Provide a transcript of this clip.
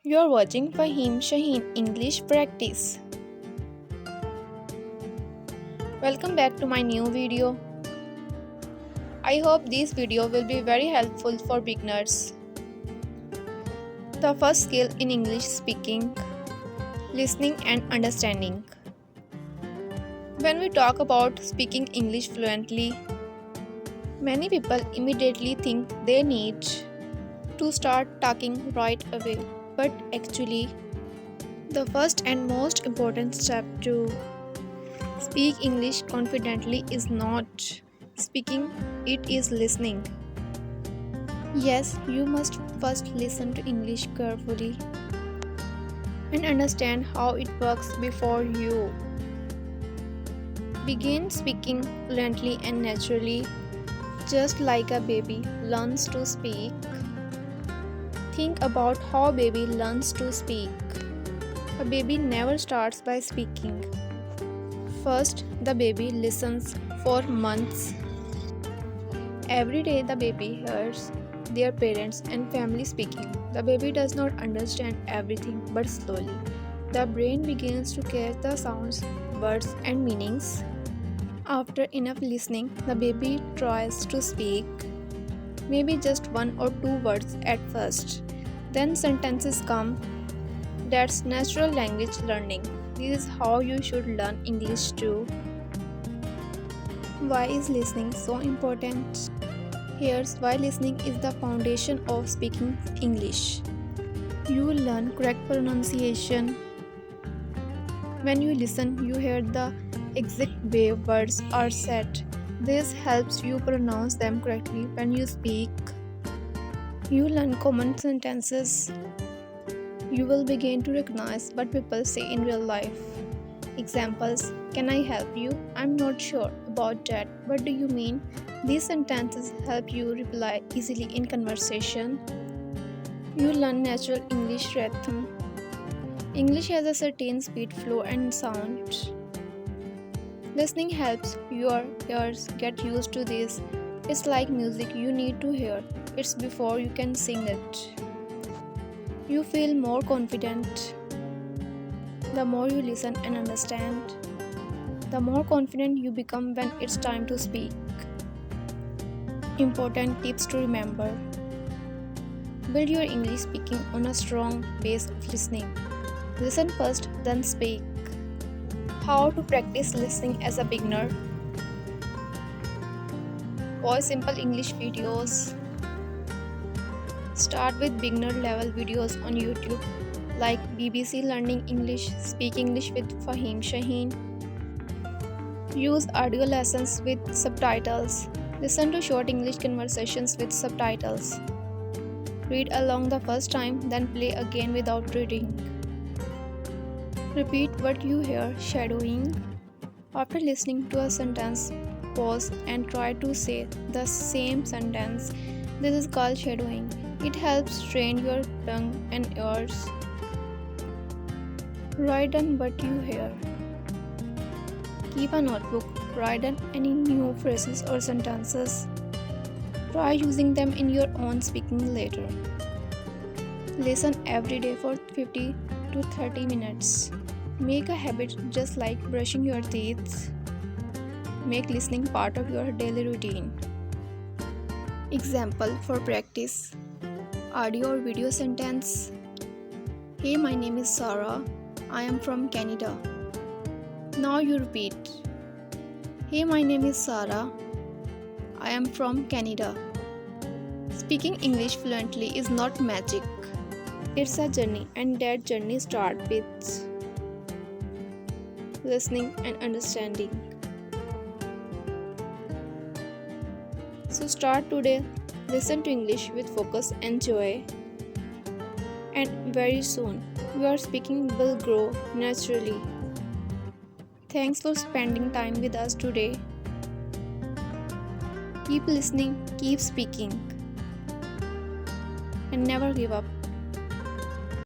You're watching FaheemShaheen English Practice. Welcome back to my new video. I hope this video will be very helpful for beginners. The first skill in English speaking, listening and understanding. When we talk about speaking English fluently, many people immediately think they need to start talking right away. But actually, the first and most important step to speak English confidently is not speaking, it is listening. Yes, you must first listen to English carefully and understand how it works before you begin speaking fluently and naturally, just like a baby learns to speak. Think about how a baby learns to speak. A baby never starts by speaking. First, the baby listens for months. Every day, the baby hears their parents and family speaking. The baby does not understand everything, but slowly, the brain begins to catch the sounds, words, and meanings. After enough listening, the baby tries to speak, maybe just one or two words at first. Then sentences come. That's natural language learning. This is how you should learn English too. Why is listening so important? Here's why listening is the foundation of speaking English. You will learn correct pronunciation. When you listen, you hear the exact way words are said. This helps you pronounce them correctly when you speak. You learn common sentences. You will begin to recognize what people say in real life. Examples: can I help you? I'm not sure about that. What do you mean? These sentences help you reply easily in conversation. You learn natural English rhythm. English has a certain speed, flow, and sound. Listening helps your ears get used to this. It's like music, you need to hear it before you can sing it. You feel more confident. The more you listen and understand, the more confident you become when it's time to speak. Important tips to remember. Build your English speaking on a strong base of listening. Listen first, then speak. How to practice listening as a beginner. Watch simple English videos. Start with beginner level videos on YouTube like BBC Learning English, Speak English with FaheemShaheen. Use audio lessons with subtitles. Listen to short English conversations with subtitles. Read along the first time, then play again without reading. Repeat what you hear, shadowing. After listening to a sentence, pause and try to say the same sentence. This is called shadowing. It helps train your tongue and ears. Write down what you hear. Keep a notebook. Write down any new phrases or sentences. Try using them in your own speaking later. Listen every day for 50 to 30 minutes. Make a habit just like brushing your teeth. Make listening part of your daily routine. Example for practice. Audio or video sentence. Hey, my name is Sarah. I am from Canada. Now you repeat. Hey, my name is Sarah. I am from Canada. Speaking English fluently is not magic. It's a journey, and that journey starts with listening and understanding. So start today. Listen to English with focus and joy. And very soon, your speaking will grow naturally. Thanks for spending time with us today. Keep listening, keep speaking, and never give up.